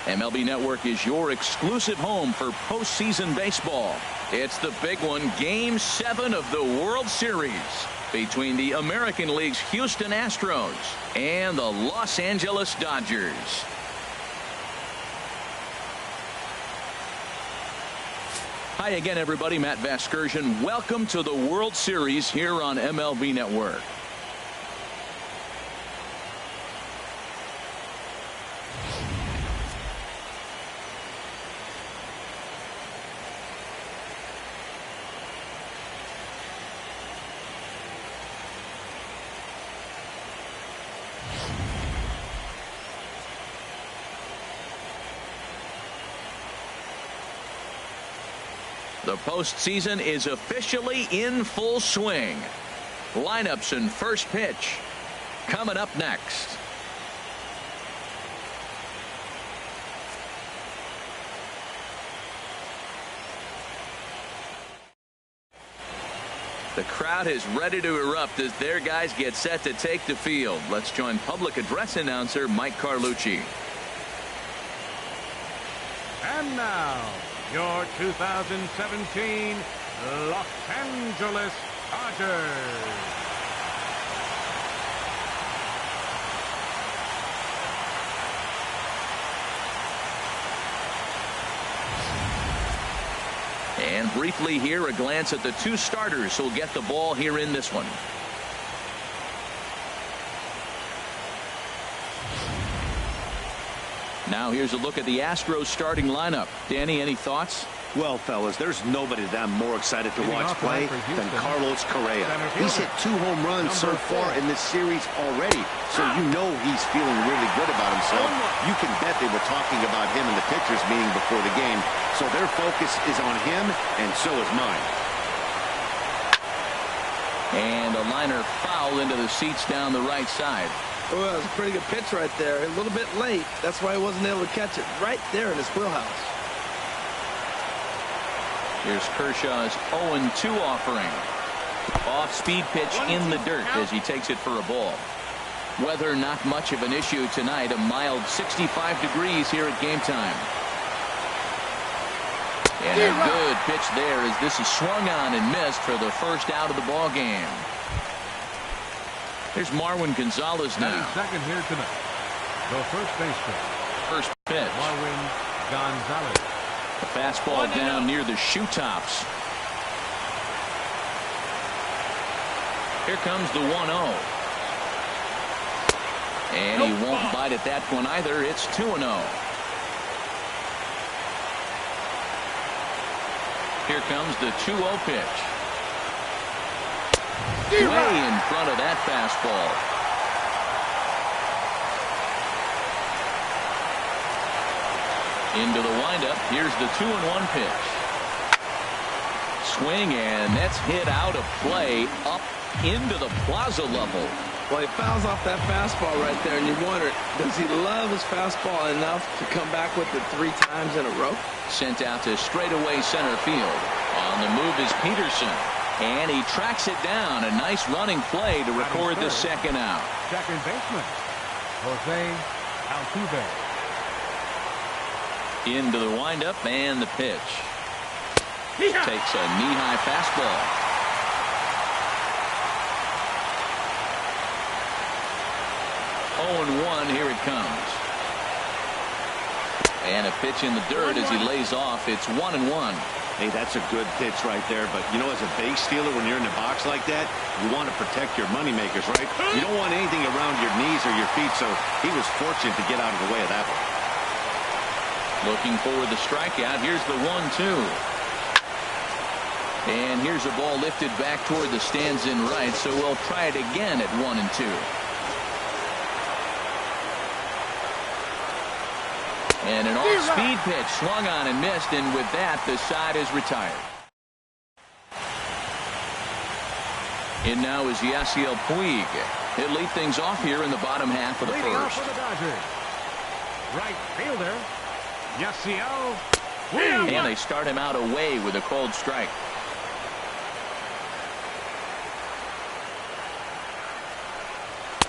MLB Network is your exclusive home for postseason baseball. It's the big one, Game 7 of the World Series between the American League's Houston Astros and the Los Angeles Dodgers. Hi again, everybody. Matt Vasgersian. Welcome to the World Series here on MLB Network. The postseason is officially in full swing. Lineups and first pitch coming up next. The crowd is ready to erupt as their guys get set to take the field. Let's join public address announcer Mike Carlucci. And now, your 2017 Los Angeles Dodgers. And briefly here, a glance at the two starters who'll get the ball here in this one. Now here's a look at the Astros starting lineup. Danny, any thoughts? Well, fellas, there's nobody that I'm more excited to watch play than Carlos Correa. He's hit 2 home runs so far in this series already, so you know he's feeling really good about himself. You can bet they were talking about him in the pitchers meeting before the game, so their focus is on him, and so is mine. And a liner foul into the seats down the right side. Well, it was a pretty good pitch right there. A little bit late. That's why he wasn't able to catch it right there in his wheelhouse. Here's Kershaw's 0-2 offering. Off-speed pitch in the dirt as he takes it for a ball. Weather not much of an issue tonight. A mild 65 degrees here at game time. And a good pitch there as this is swung on and missed for the first out of the ball game. Here's Marwin Gonzalez now. Second here tonight. The first baseman. First pitch. Marwin Gonzalez. The fastball down near the shoe tops. Here comes the 1-0. And he won't bite at that one either. It's 2-0. Here comes the 2-0 pitch. Way in front of that fastball. Into the windup. Here's the 2-1 pitch. Swing, and that's hit out of play up into the plaza level. Well, he fouls off that fastball right there, and you wonder, does he love his fastball enough to come back with it 3 times in a row? Sent out to straightaway center field. On the move is Peterson. And he tracks it down. A nice running play to record the second out. Second baseman, Jose Altuve. Into the windup and the pitch. Takes a knee-high fastball. Oh, 0-1. Here it comes. And a pitch in the dirt as he lays off. It's 1-1. Hey, that's a good pitch right there, but you know, as a base stealer, when you're in the box like that, you want to protect your money makers, right? You don't want anything around your knees or your feet, so he was fortunate to get out of the way of that one. Looking for the strikeout. Here's the 1-2. And here's a ball lifted back toward the stands in right, so we'll try it again at 1-2. And an off-speed pitch swung on and missed, and with that, the side is retired. In now is Yasiel Puig. He'll lead things off here in the bottom half of the Leading off first. for the Dodgers. Right fielder, Yasiel Puig. And they start him out away with a cold strike.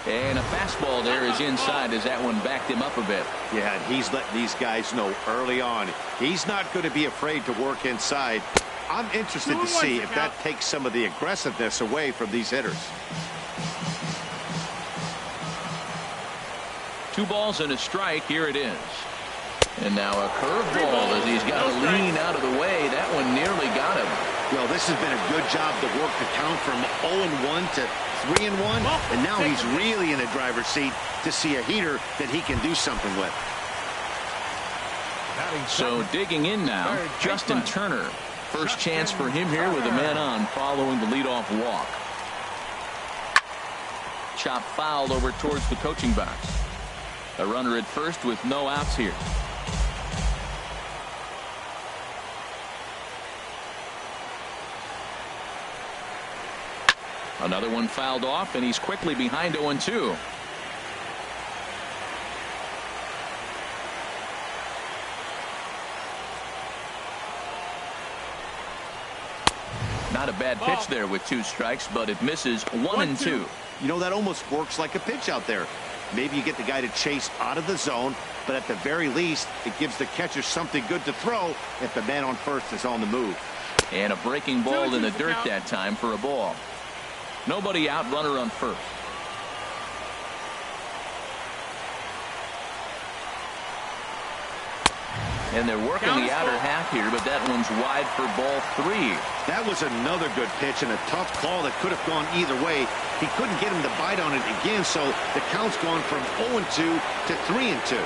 And a fastball there is inside as that one backed him up a bit. Yeah, and he's letting these guys know early on he's not going to be afraid to work inside. I'm interested to see if that takes some of the aggressiveness away from these hitters. 2 balls and a strike. Here it is. And now a curveball as he's got to lean out of the way. That one nearly got him. Well, this has been a good job to work the count from 0-1 to 3-1. And now he's really in a driver's seat to see a heater that he can do something with. So digging in now, Justin Turner. First chance for him here with a man on following the leadoff walk. Chop fouled over towards the coaching box. A runner at first with no outs here. Another one fouled off, and he's quickly behind 0-2. Not a bad pitch there with 2 strikes, but it misses 1-2. You know, that almost works like a pitch out there. Maybe you get the guy to chase out of the zone, but at the very least, it gives the catcher something good to throw if the man on first is on the move. And a breaking ball in the dirt that time for a ball. Nobody out, runner on first. And they're working the outer half here, but that one's wide for ball 3. That was another good pitch and a tough call that could have gone either way. He couldn't get him to bite on it again, so the count's gone from 0-2 to 3-2.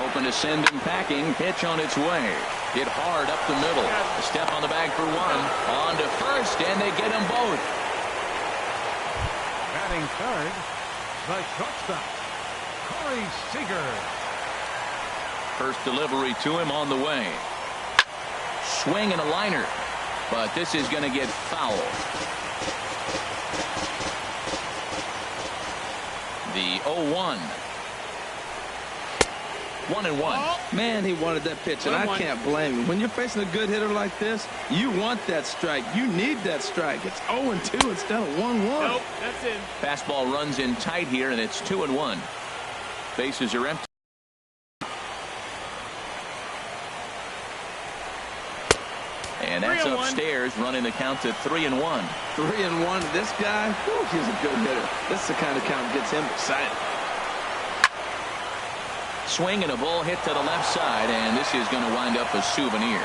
Hoping to send him packing. Pitch on its way. Hit hard up the middle. A step on the bag for 1. On to first, and they get them both. Batting third, the shortstop, Corey Seager. First delivery to him on the way. Swing and a liner. But this is going to get foul. The 0-1. 1-1. Man, he wanted that pitch, and I can't blame him. When you're facing a good hitter like this, you want that strike. You need that strike. It's 0-2 instead of 1-1. Nope, that's it. Fastball runs in tight here, and it's 2-1. Bases are empty. And that's upstairs, running the count to 3-1. 3-1. This guy, whew, he's a good hitter. This is the kind of count that gets him excited. Swing and a ball hit to the left side, and this is going to wind up a souvenir.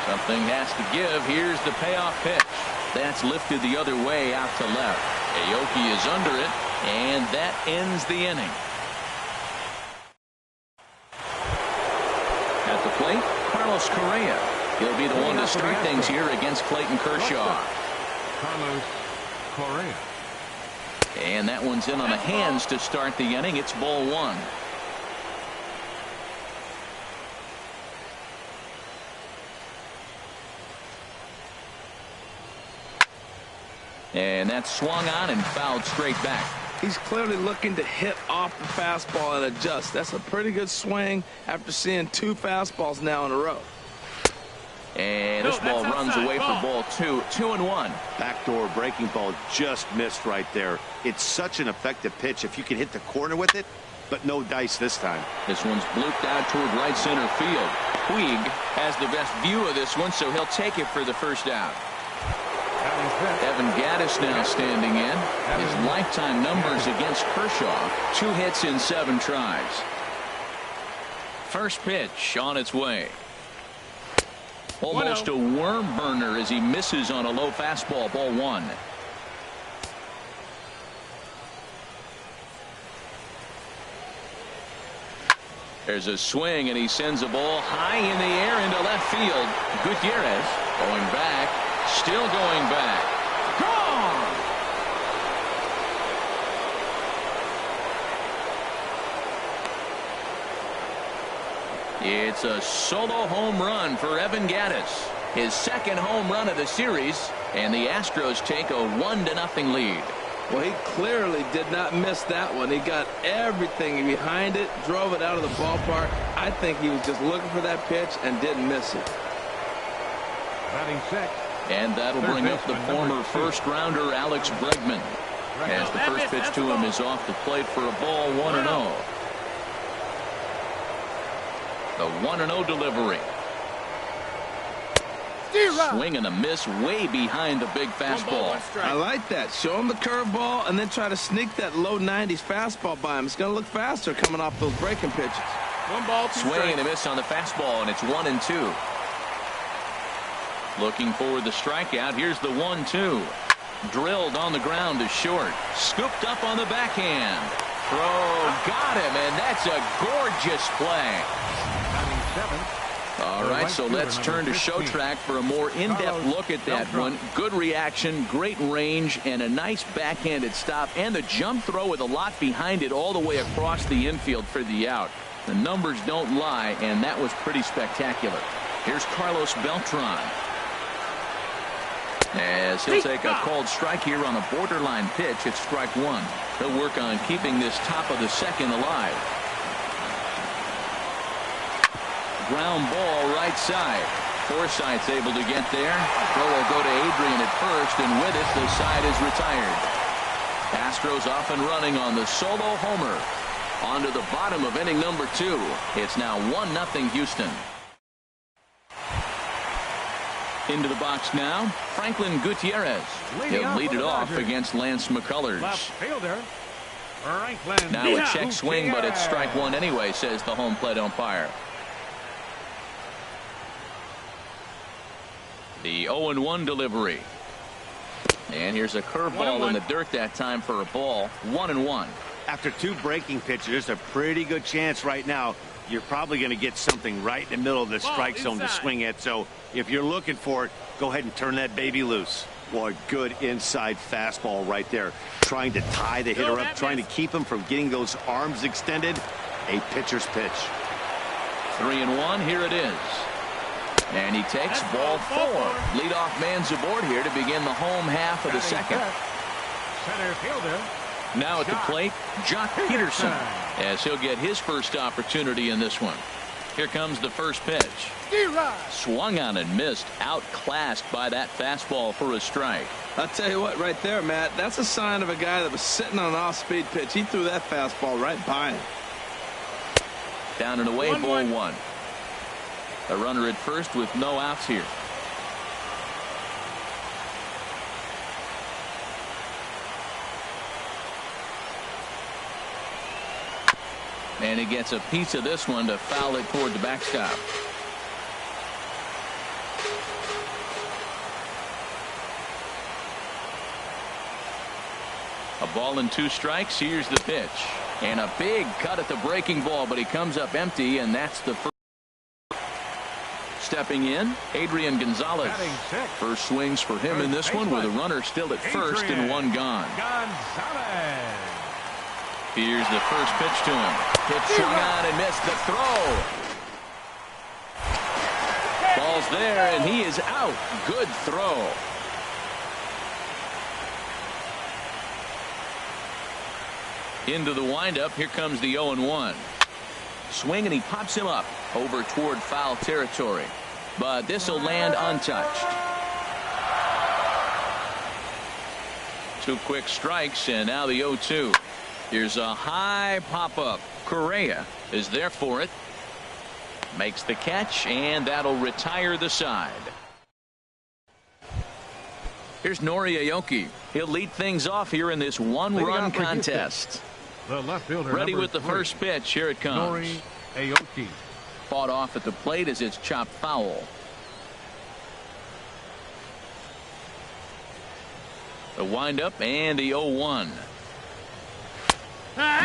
Something has to give. Here's the payoff pitch. That's lifted the other way out to left. Aoki is under it, and that ends the inning. At the plate, Carlos Correa. He'll be the one to start things here against Clayton Kershaw. Carlos Correa. And that one's in on the hands to start the inning. It's ball 1. And that's swung on and fouled straight back. He's clearly looking to hit off the fastball and adjust. That's a pretty good swing after seeing 2 fastballs now in a row. And this ball runs away for ball 2. 2-1. Backdoor breaking ball just missed right there. It's such an effective pitch if you can hit the corner with it, but no dice this time. This one's blooped out toward right center field. Puig has the best view of this one, so he'll take it for the first out. Evan Gattis now standing in. His lifetime numbers against Kershaw, 2 hits in 7 tries. First pitch on its way. Almost a worm burner as he misses on a low fastball. Ball 1. There's a swing, and he sends a ball high in the air into left field. Gutierrez going back, still going back. Gone! It's a solo home run for Evan Gattis. His second home run of the series, and the Astros take a 1-0 lead. Well, he clearly did not miss that one. He got everything behind it, drove it out of the ballpark. I think he was just looking for that pitch and didn't miss it. Batting 6, And that'll bring up the former first-rounder Alex Bregman. As the first pitch to him is off the plate for a ball, 1-0. The 1-0 delivery. Swing and a miss way behind the big fastball. I like that. Show him the curveball and then try to sneak that low 90s fastball by him. It's going to look faster coming off those breaking pitches. 1 ball, 2 strikes. Swing and a miss on the fastball, and it's 1-2. Looking for the strikeout. Here's the 1-2. Drilled on the ground to short. Scooped up on the backhand. Throw got him, and that's a gorgeous play. All right, so let's turn to Show Track for a more in-depth look at that one. Good reaction, great range, and a nice backhanded stop, and the jump throw with a lot behind it all the way across the infield for the out. The numbers don't lie, and that was pretty spectacular. Here's Carlos Beltran. As he'll take a called strike here on a borderline pitch. It's strike one. He'll work on keeping this top of the second alive. Ground ball right side. Forsythe's able to get there. Throw will go to Adrian at first, and with it, the side is retired. Astros off and running on the solo homer. On to the bottom of inning number 2. It's now 1-0 Houston. Into the box now, Franklin Gutierrez. He'll lead it off against Lance McCullers. Left fielder, Franklin. Now a check swing, but it's strike one anyway, says the home plate umpire. The 0-1 delivery. And here's a curveball in the dirt that time for a ball. 1-1. After 2 breaking pitches, there's a pretty good chance right now you're probably going to get something right in the middle of the strike zone to swing at. So if you're looking for it, go ahead and turn that baby loose. Boy, good inside fastball right there. Trying to tie the hitter up, trying to keep him from getting those arms extended. A pitcher's pitch. 3-1. Here it is. And he takes ball 4. Leadoff man's aboard here to begin the home half of the second. Center fielder. Now at the plate, Jock Peterson, as he'll get his first opportunity in this one. Here comes the first pitch. Swung on and missed, outclassed by that fastball for a strike. I'll tell you what, right there, Matt, that's a sign of a guy that was sitting on an off-speed pitch. He threw that fastball right by him. Down and away, ball 1. A runner at first with no outs here. And he gets a piece of this one to foul it toward the backstop. A ball and 2 strikes. Here's the pitch. And a big cut at the breaking ball, but he comes up empty, and that's the first. Stepping in, Adrian Gonzalez. First swings for him in this one with a runner still at first and 1 gone. Here's the first pitch to him. Pitch swung on and missed the throw. Ball's there, and he is out. Good throw. Into the windup. Here comes the 0-1. Swing, and he pops him up over toward foul territory. But this will land untouched. 2 quick strikes, and now the 0-2. Here's a high pop-up. Correa is there for it. Makes the catch, and that'll retire the side. Here's Nori Aoki. He'll lead things off here in this 1-run contest. The left fielder ready with the first pitch. Here it comes. Nori Aoki. Fought off at the plate as it's chopped foul. The windup and the 0-1.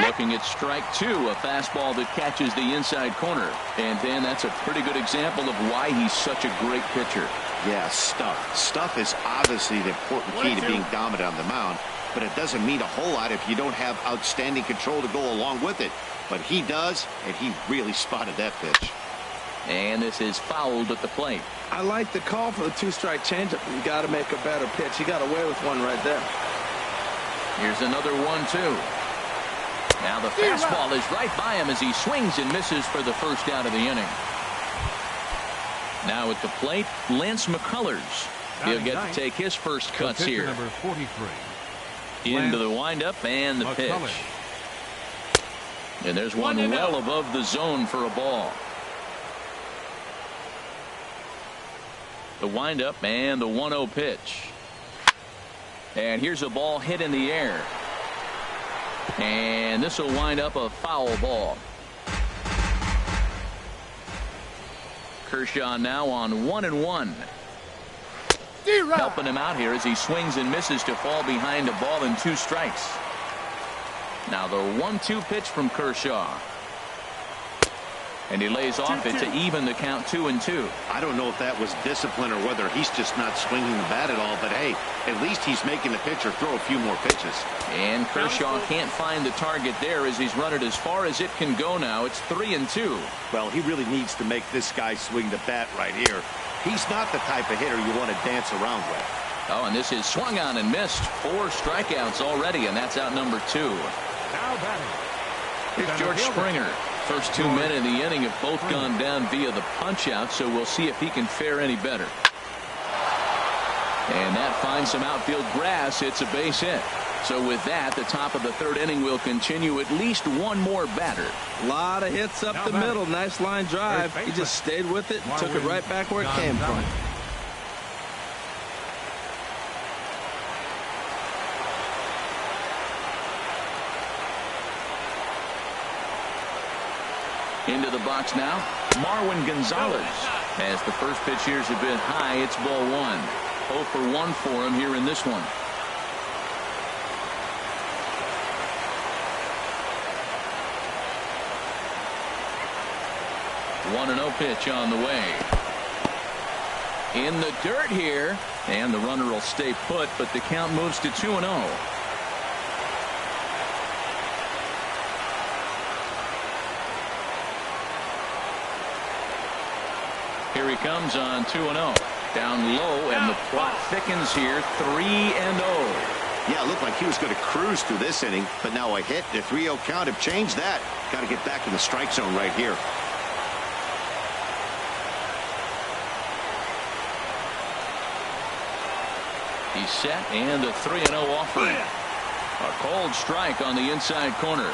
Looking at strike 2, a fastball that catches the inside corner. And then that's a pretty good example of why he's such a great pitcher. Yeah, stuff. Stuff is obviously the important key to being dominant on the mound, but it doesn't mean a whole lot if you don't have outstanding control to go along with it. But he does, and he really spotted that pitch. And this is fouled at the plate. I like the call for the 2-strike changeup. You got to make a better pitch. He got away with one right there. Here's another 1-2. Now the fastball is right by him as he swings and misses for the first out of the inning. Now at the plate, Lance McCullers. He'll get to take his first cuts here. Number 43. Into the windup and the pitch. And there's one well above the zone for a ball. The windup and the 1-0 pitch. And here's a ball hit in the air. And this will wind up a foul ball. Kershaw now on 1-1. Helping him out here as he swings and misses to fall behind a ball and 2 strikes. Now the 1-2 pitch from Kershaw. And he lays off it to even the count 2-2. I don't know if that was discipline or whether he's just not swinging the bat at all, but hey, at least he's making the pitcher throw a few more pitches. And Kershaw can't find the target there as he's run it as far as it can go now. It's 3-2. Well, he really needs to make this guy swing the bat right here. He's not the type of hitter you want to dance around with. Oh, and this is swung on and missed. 4 strikeouts already, and that's out number 2. Now batting. Here's George Springer. First 2 men in the inning have both gone down via the punch out, so we'll see if he can fare any better. And that finds some outfield grass. It's a base hit. So with that, the top of the 3rd inning will continue. At least one more batter. A lot of hits up the middle. Nice line drive. He just stayed with it and took it right back where it came from. Into the box now, Marwin Gonzalez. As the first pitch here's a bit high, it's ball 1. 0 for 1 for him here in this one. One 1-0 pitch on the way. In the dirt here, and the runner will stay put, but the count moves to 2-0. Here he comes on 2-0. Down low, and the plot thickens here. 3-0. Yeah, it looked like he was going to cruise through this inning, but now a hit, the 3-0 count have changed that. Got to get back in the strike zone right here. He's set, and the 3-0 offering. A cold strike on the inside corner.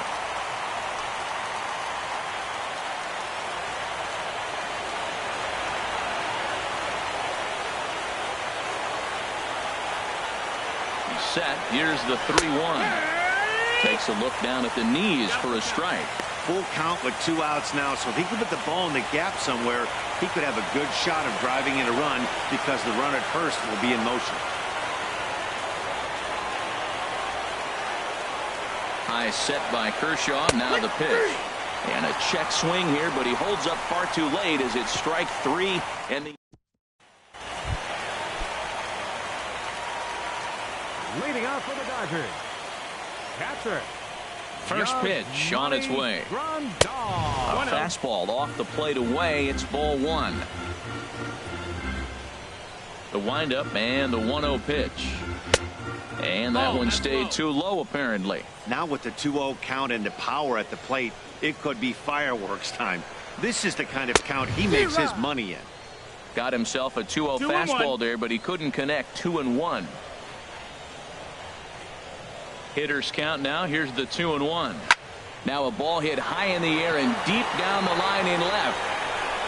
Set. Here's the 3-1. Takes a look down at the knees for a strike. Full count with 2 outs now, so if he could put the ball in the gap somewhere, he could have a good shot of driving in a run because the runner at first will be in motion. High set by Kershaw. Now the pitch. And a check swing here, but he holds up far too late as it's strike 3 and the Leading off for the Dodgers. Catcher. first pitch on its way. A fastball off the plate away. It's ball 1. The windup and the 1-0 pitch. And that one stayed too low apparently. Now with the 2-0 count and the power at the plate, it could be fireworks time. This is the kind of count he makes his money in. Got himself a 2-0 fastball there, but he couldn't connect. 2-1. Hitters count now. Here's the 2-1. Now a ball hit high in the air and deep down the line in left.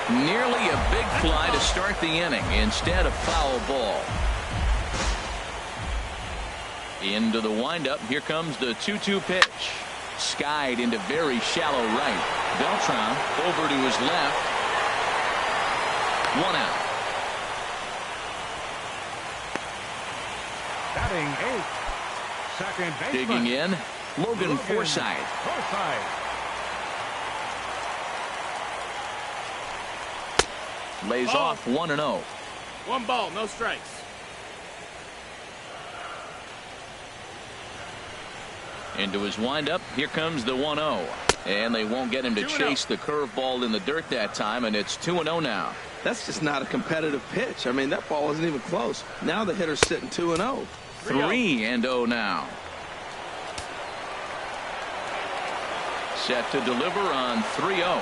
Nearly a big fly to start the inning. Instead, a foul ball. Into the windup. Here comes the 2-2 pitch. Skied into very shallow right. Beltran over to his left. 1 out. Batting 8. Second baseman. Digging in, Logan Forsythe. Lays off 1-0. 1 ball, no strikes. Into his windup. Here comes the 1-0. And they won't get him to chase the curveball in the dirt that time, and it's 2-0 now. That's just not a competitive pitch. I mean, that ball wasn't even close. Now the hitter's sitting 2-0. 3-0 now. Set to deliver on 3-0.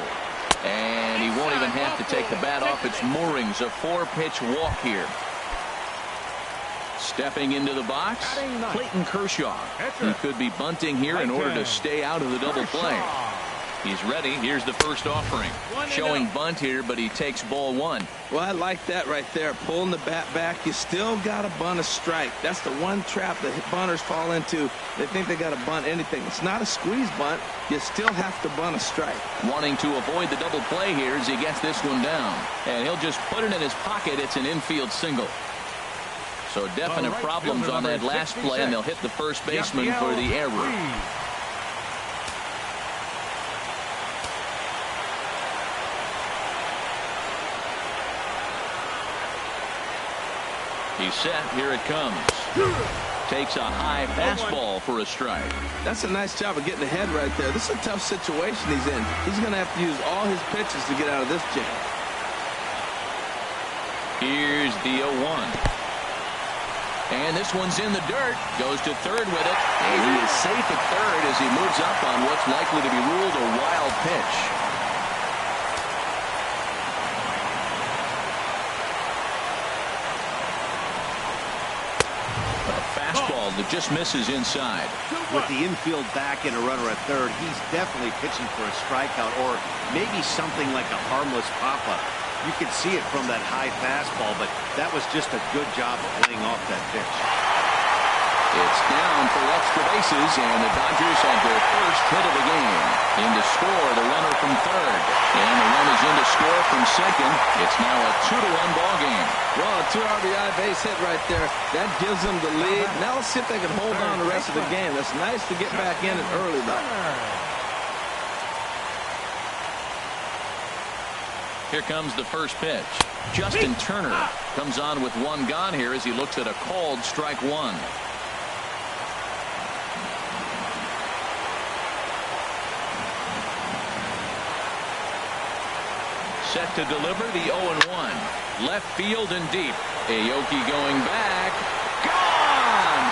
And he won't even have to take the bat off its moorings. A 4-pitch walk here. Stepping into the box, Clayton Kershaw. He could be bunting here in order to stay out of the double play. He's ready. Here's the first offering. Showing bunt here, but he takes ball one. Well, I like that right there. Pulling the bat back. You still got to bunt a strike. That's the one trap that bunters fall into. They think they got to bunt anything. It's not a squeeze bunt. You still have to bunt a strike. Wanting to avoid the double play here as he gets this one down. And he'll just put it in his pocket. It's an infield single. So definite problems on that last play, and they'll hit the first baseman for the error. He's set. Here it comes. Takes a high fastball for a strike. That's a nice job of getting ahead right there. This is a tough situation he's in. He's going to have to use all his pitches to get out of this jam. Here's the 0-1. And this one's in the dirt. Goes to third with it. And he is safe at third as he moves up on what's likely to be ruled a wild pitch. That just misses inside. With the infield back and a runner at third, he's definitely pitching for a strikeout or maybe something like a harmless pop-up. You could see it from that high fastball, but that was just a good job of laying off that pitch. It's down for extra bases, and the Dodgers have their first hit of the game. In to score, the runner from third. And the run is in to score from second. It's now a 2-1 ball game. Well, a 2 RBI base hit right there. That gives them the lead. Now let's see if they can hold on the rest of the game. That's nice to get back in it early, though. Here comes the first pitch. Justin Turner comes on with one gone here as he looks at a called strike one. Set to deliver the 0-1. Left field and deep. Aoki going back. Gone!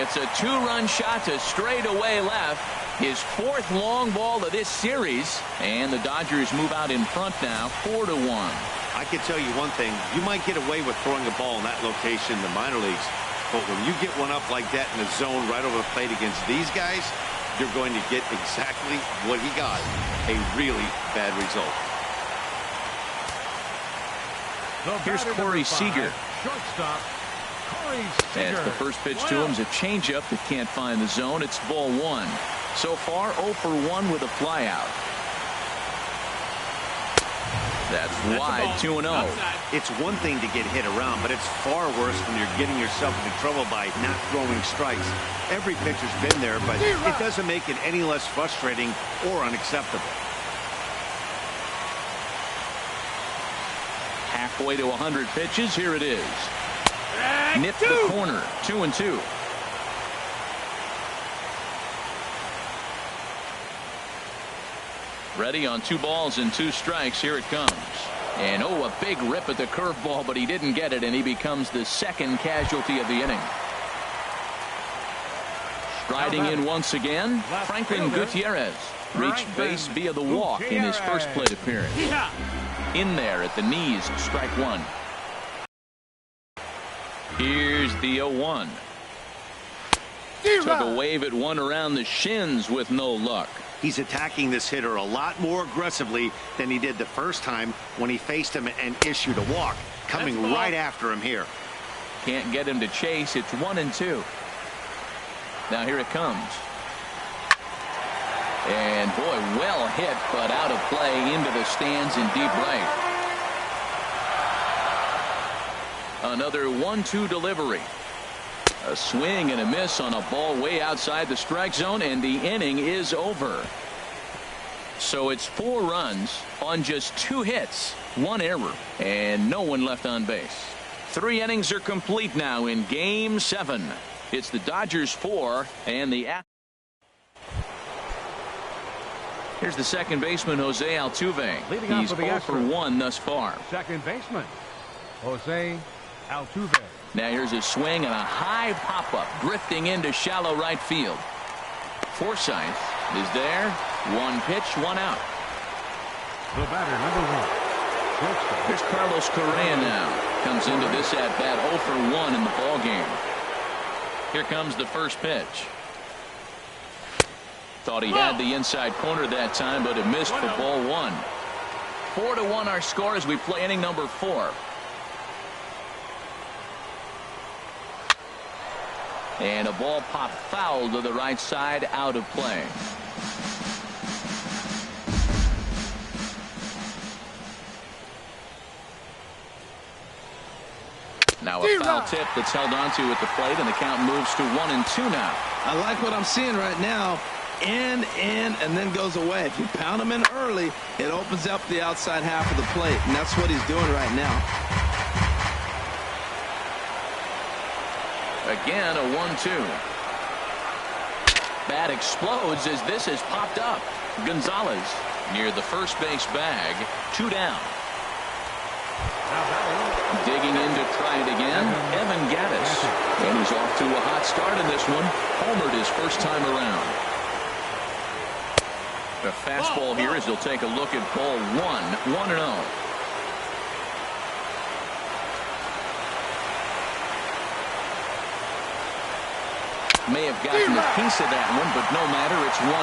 It's a 2-run shot to straightaway left. His 4th long ball of this series. And the Dodgers move out in front now, 4-1. I can tell you one thing. You might get away with throwing a ball in that location in the minor leagues. But when you get one up like that in the zone right over the plate against these guys, you're going to get exactly what he got, a really bad result. Here's Corey Seager. Shortstop, Corey As Seager. the first pitch to him is a changeup that can't find the zone. It's ball one. So far, 0 for 1 with a flyout. That's wide, 2-0. It's one thing to get hit around, but it's far worse when you're getting yourself into trouble by not throwing strikes. Every pitcher's been there, but it doesn't make it any less frustrating or unacceptable. Halfway to 100 pitches. Here it is. Nipped the corner. 2-2. Ready on 2 balls and 2 strikes. Here it comes. And oh, a big rip at the curveball, but he didn't get it, and he becomes the second casualty of the inning. Striding in once again, Franklin Gutierrez reached base via the walk in his first plate appearance. In there at the knees, strike one. Here's the 0-1. Took a wave at one around the shins with no luck. He's attacking this hitter a lot more aggressively than he did the first time when he faced him and issued a walk. Coming right after him here. Can't get him to chase. It's 1-2. Now here it comes. And boy, well hit, but out of play into the stands in deep right. Another 1-2 delivery. A swing and a miss on a ball way outside the strike zone, and the inning is over. So it's 4 runs on just 2 hits, 1 error, and no one left on base. 3 innings are complete now in Game 7. It's the Dodgers 4 and the Here's the second baseman, Jose Altuve. He's 0 for 1 thus far. Second baseman, Jose Altuve. Now here's a swing and a high pop-up drifting into shallow right field. Forsythe is there. 1 pitch, 1 out. The batter, number 1. Shortstop. Here's Carlos Correa now. Comes into this at-bat 0 for 1 in the ball game. Here comes the first pitch. Thought he had the inside corner that time, but it missed for ball 1. 4-1 our score as we play inning number 4. And a ball popped foul to the right side, out of play. Now a foul tip that's held onto at the plate, and the count moves to 1-2 now. I like what I'm seeing right now. In, and then goes away. If you pound him in early, it opens up the outside half of the plate, and that's what he's doing right now. Again, a 1-2. Bat explodes as this is popped up. Gonzalez near the first base bag. 2 down. Digging in to try it again, Evan Gattis. And he's off to a hot start in this one. Homered his first time around. A fastball here as he'll take a look at ball 1. 1-0. May have gotten a piece of that one, but no matter, it's 1-1.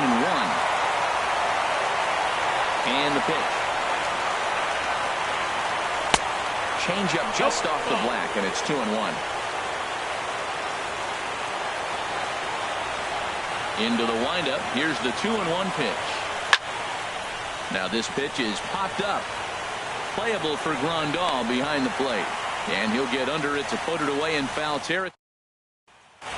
And the pitch. Change up just off the black, and it's 2-1. Into the windup. Here's the 2-1 pitch. Now this pitch is popped up. Playable for Grandal behind the plate. And he'll get under it to put it away in foul territory.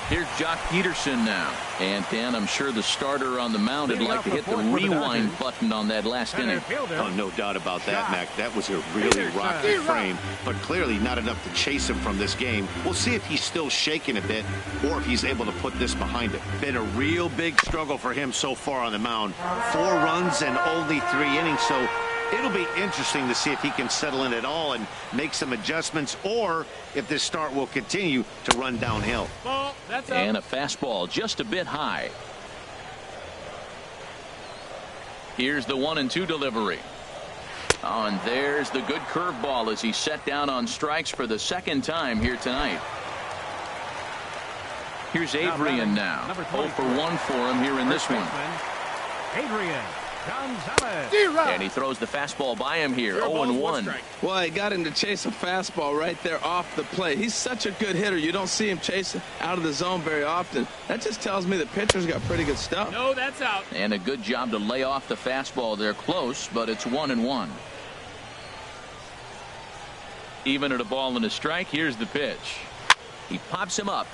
Here's Jock Peterson now. And Dan, I'm sure the starter on the mound would like to hit the rewind button on that last inning. Oh, no doubt about that, Mac. That was a really rocky frame, but clearly not enough to chase him from this game. We'll see if he's still shaking a bit or if he's able to put this behind him. Been a real big struggle for him so far on the mound. 4 runs and only 3 innings, so it'll be interesting to see if he can settle in at all and make some adjustments, or if this start will continue to run downhill. Ball, that's and a fastball just a bit high. Here's the 1-2 delivery. Oh, and there's the good curveball as he's set down on strikes for the second time here tonight. Here's Adrian now. 0 for 1 for him here in this one. Adrian Gonzalez. And he throws the fastball by him here. 0-1. Well, he got him to chase a fastball right there off the plate. He's such a good hitter. You don't see him chasing out of the zone very often. That just tells me the pitcher's got pretty good stuff. No, that's out. And a good job to lay off the fastball. They're close, but it's 1-1. Even at a ball and a strike, here's the pitch. He pops him up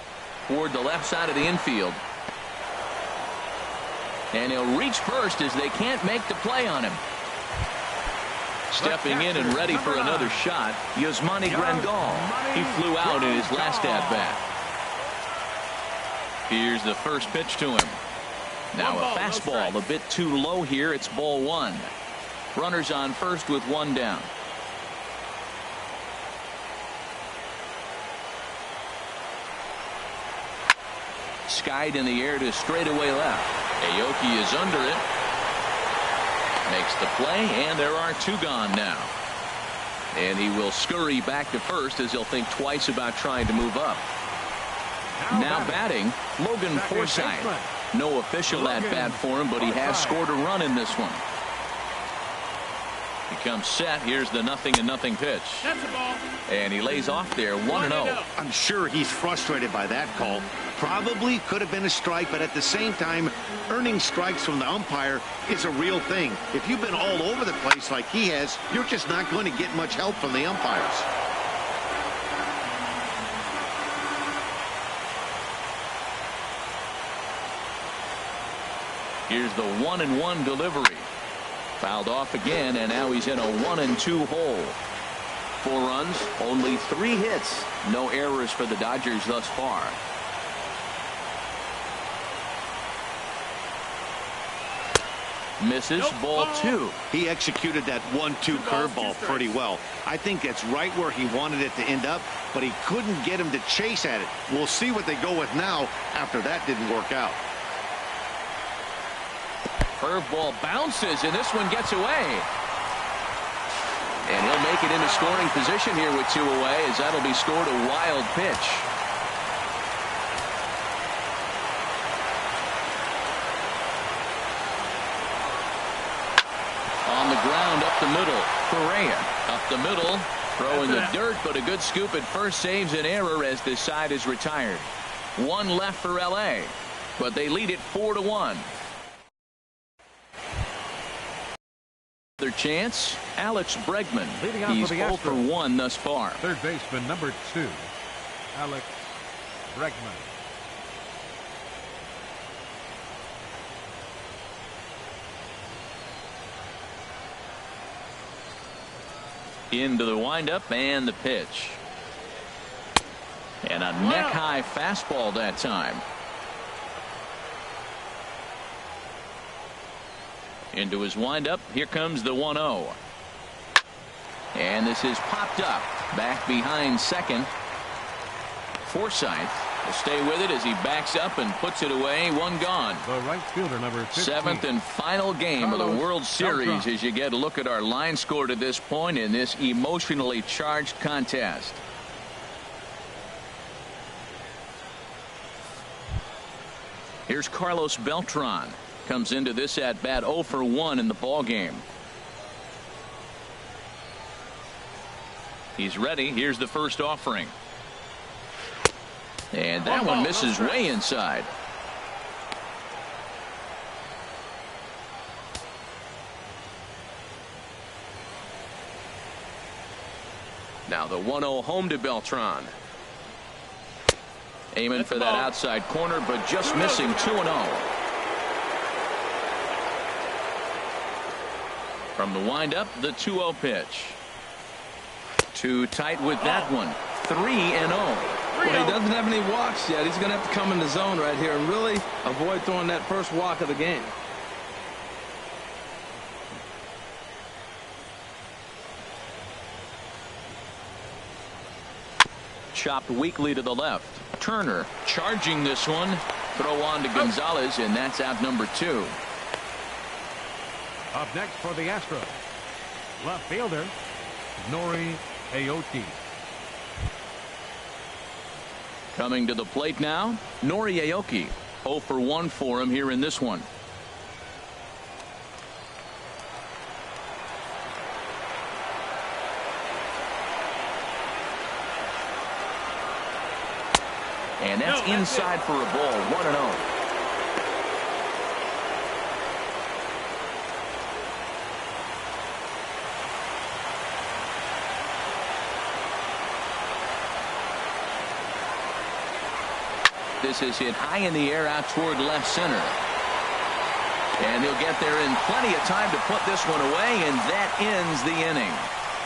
toward the left side of the infield. And he'll reach first as they can't make the play on him. Stepping in and ready for another shot, Yasmani Grandal. He flew out in his last at-bat. Here's the first pitch to him. Now a fastball a bit too low here. It's ball 1. Runners on first with 1 down. Skied in the air to straightaway left. Aoki is under it. Makes the play, and there are 2 gone now. And he will scurry back to first as he'll think twice about trying to move up. Now batting, Logan Forsythe. No official at-bat for him, but he has scored a run in this one. He comes set. Here's the 0-0 pitch. That's a ball. And he lays off there 1-0. I'm sure he's frustrated by that call. Probably could have been a strike, but at the same time, earning strikes from the umpire is a real thing. If you've been all over the place like he has, you're just not going to get much help from the umpires. Here's the 1-1 delivery. Fouled off again, and now he's in a 1-2 hole. 4 runs, only 3 hits. No errors for the Dodgers thus far. Misses, ball 2. He executed that 1-2 curveball pretty well. I think that's right where he wanted it to end up, but he couldn't get him to chase at it. We'll see what they go with now after that didn't work out. Curveball bounces, and this one gets away. get into scoring position here with 2 away, as that'll be scored a wild pitch. On the ground up the middle. Correa up the middle. Throwing the dirt, but a good scoop at first saves an error as this side is retired. 1 left for L.A., but they lead it 4-1. Their chance, Alex Bregman. He's 0 for 1 thus far. Third baseman number 2, Alex Bregman. Into the windup and the pitch. And a neck-high fastball that time. Into his windup. Here comes the 1-0. And this is popped up. Back behind second. Forsythe will stay with it as he backs up and puts it away. 1 gone. The right fielder number 15. 7th and final game of the World Series as you get a look at our line score to this point in this emotionally charged contest. Here's Carlos Beltran. Comes into this at bat 0 for 1 in the ball game. He's ready. Here's the first offering. And that one misses way inside. Now the 1-0 home to Beltran. Aiming for that outside corner, but just missing. 2-0. From the windup, the 2-0 pitch. Too tight with that one. 3-0. Well, he doesn't have any walks yet. He's going to have to come in the zone right here and really avoid throwing that first walk of the game. Chopped weakly to the left. Turner charging this one. Throw on to Gonzalez, and that's out number 2. Up next for the Astros, left fielder Nori Aoki. Coming to the plate now, Nori Aoki. 0 for 1 for him here in this one. And that's inside for a ball. 1-0. This is hit high in the air out toward left center. And he'll get there in plenty of time to put this one away, and that ends the inning.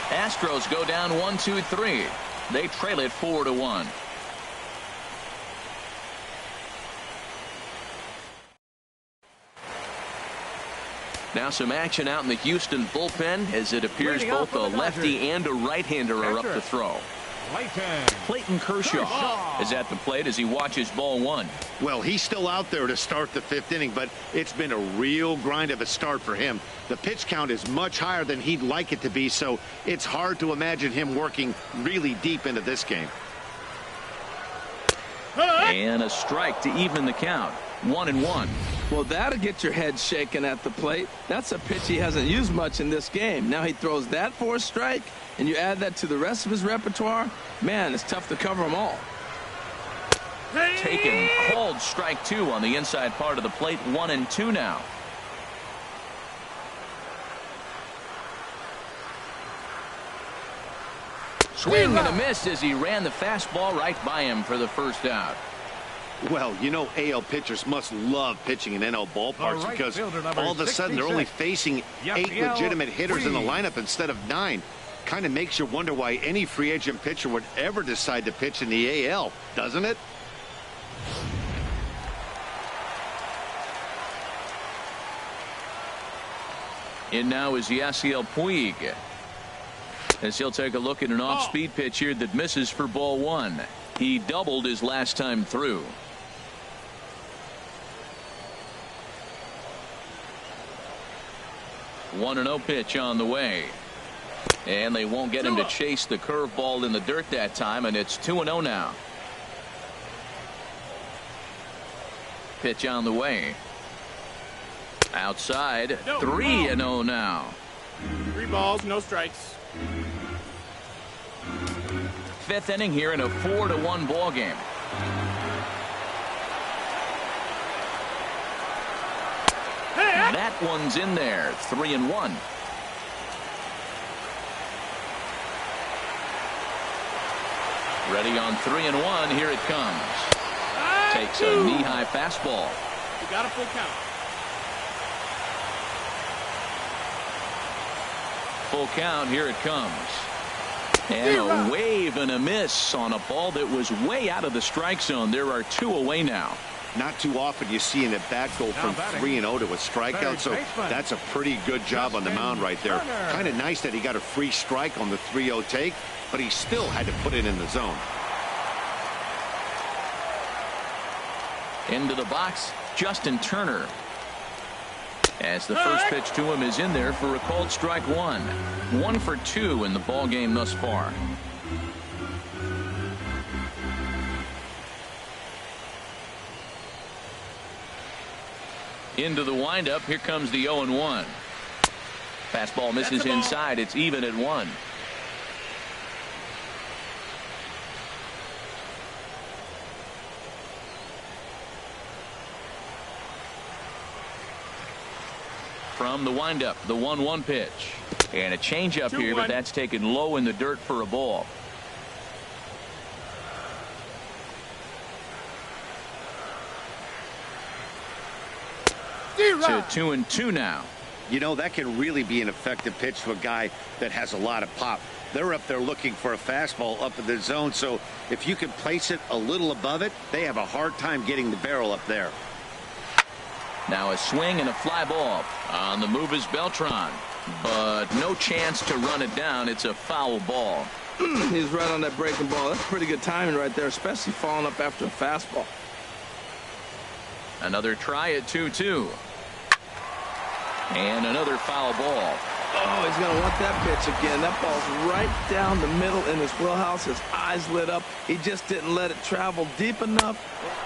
Astros go down 1-2-3. They trail it 4-1. Now some action out in the Houston bullpen as it appears both a lefty and a right-hander are up to throw. Clayton Kershaw is at the plate as he watches ball 1. Well, he's still out there to start the 5th inning, but it's been a real grind of a start for him. The pitch count is much higher than he'd like it to be, so it's hard to imagine him working really deep into this game. And a strike to even the count. 1-1. Well, that'll get your head shaken at the plate. That's a pitch he hasn't used much in this game. Now he throws that for a strike, and you add that to the rest of his repertoire. Man, it's tough to cover them all. Taken, called strike 2 on the inside part of the plate. 1-2 now. Swing and a miss as he ran the fastball right by him for the first out. Well, you know, AL pitchers must love pitching in NL ballparks because all of a sudden they're only facing 8 legitimate hitters in the lineup instead of 9. Kind of makes you wonder why any free agent pitcher would ever decide to pitch in the AL, doesn't it? In now is Yasiel Puig, as he'll take a look at an off-speed pitch here that misses for ball 1. He doubled his last time through. One 1-0 pitch on the way. And they won't get him to chase the curveball in the dirt that time, and it's 2-0 now. Pitch on the way. Outside, 3-0 now. 3 balls, no strikes. 5th inning here in a 4-1 ball game. That one's in there. 3-1. Ready on 3-1. Here it comes. Takes a knee-high fastball. You got a full count. Full count. Here it comes. And a wave and a miss on a ball that was way out of the strike zone. There are 2 away now. Not too often you see an at-bat go from 3-0 to a strikeout, so that's a pretty good job on the mound right there. Kind of nice that he got a free strike on the 3-0 take, but he still had to put it in the zone. Into the box, Justin Turner. As the first pitch to him is in there for a called strike 1. 1 for 2 in the ball game thus far. Into the windup. Here comes the 0-1. Fastball misses inside. It's even at 1. From the windup, the 1-1 pitch. And a changeup here, but that's taken low in the dirt for a ball. To 2-2 now. You know, that can really be an effective pitch to a guy that has a lot of pop. They're up there looking for a fastball up in the zone, so if you can place it a little above it, they have a hard time getting the barrel up there. Now a swing and a fly ball. On the move is Beltran, but no chance to run it down. It's a foul ball. He's right on that breaking ball. That's pretty good timing right there, especially falling up after a fastball. Another try at 2-2. And another foul ball. Oh, he's going to want that pitch again. That ball's right down the middle in his wheelhouse. His eyes lit up. He just didn't let it travel deep enough.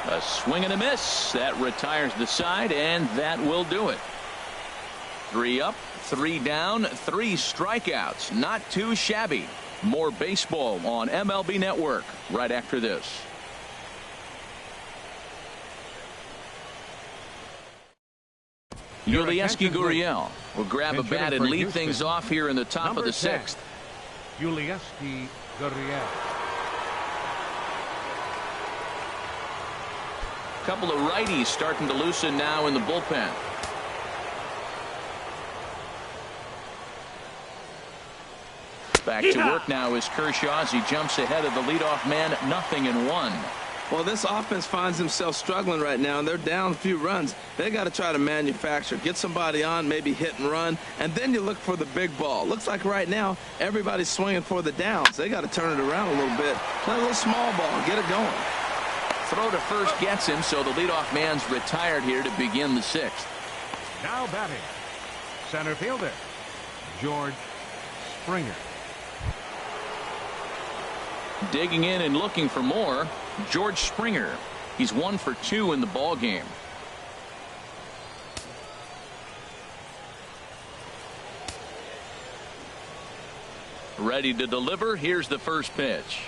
A swing and a miss. That retires the side, and that will do it. 3 up, 3 down, 3 strikeouts. Not too shabby. More baseball on MLB Network right after this. Yulieski Gurriel will grab a bat and lead things off here in the top of the 6th. Yulieski Gurriel. Couple of righties starting to loosen now in the bullpen. Back to work now is Kershaw as he jumps ahead of the leadoff man. 0-1. Well, this offense finds themselves struggling right now, and they're down a few runs. They got to try to manufacture, get somebody on, maybe hit and run, and then you look for the big ball. Looks like right now everybody's swinging for the downs. They got to turn it around a little bit, play a little small ball, and get it going. Throw to first gets him, so the leadoff man's retired here to begin the 6th. Now batting, center fielder George Springer. Digging in and looking for more, George Springer. He's 1 for 2 in the ball game. Ready to deliver. Here's the first pitch.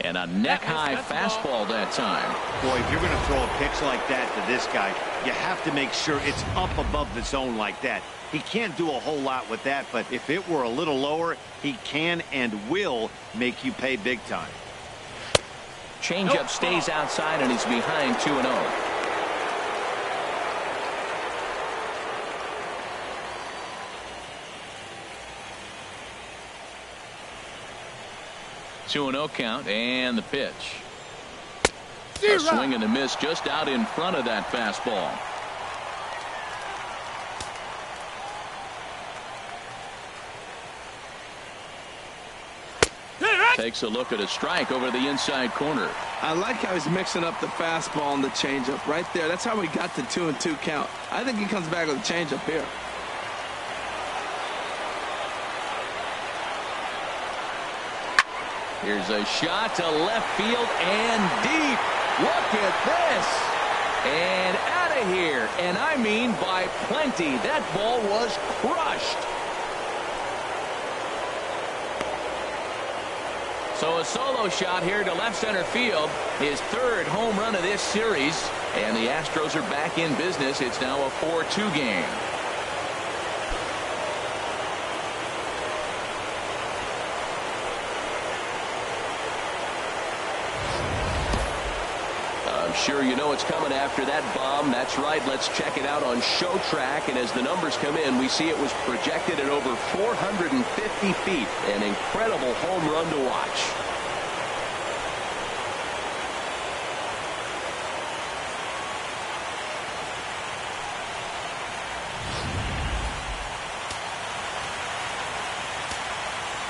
And a neck-high fastball that time. Boy, if you're going to throw a pitch like that to this guy, you have to make sure it's up above the zone like that. He can't do a whole lot with that, but if it were a little lower, he can and will make you pay big time. Changeup stays outside, and he's behind 2-0. Two-0 count, and the pitch. A swing and a miss just out in front of that fastball. Takes a look at a strike over the inside corner. I like how he's mixing up the fastball and the changeup right there. That's how we got the 2-2 count. I think he comes back with a changeup here. Here's a shot to left field and deep. Look at this. And out of here. And I mean by plenty. That ball was crushed. So a solo shot here to left center field. His third home run of this series. And the Astros are back in business. It's now a 4-2 game. Sure, you know what's coming after that bomb. That's right. Let's check it out on Show Track. And as the numbers come in, we see it was projected at over 450 feet. An incredible home run to watch.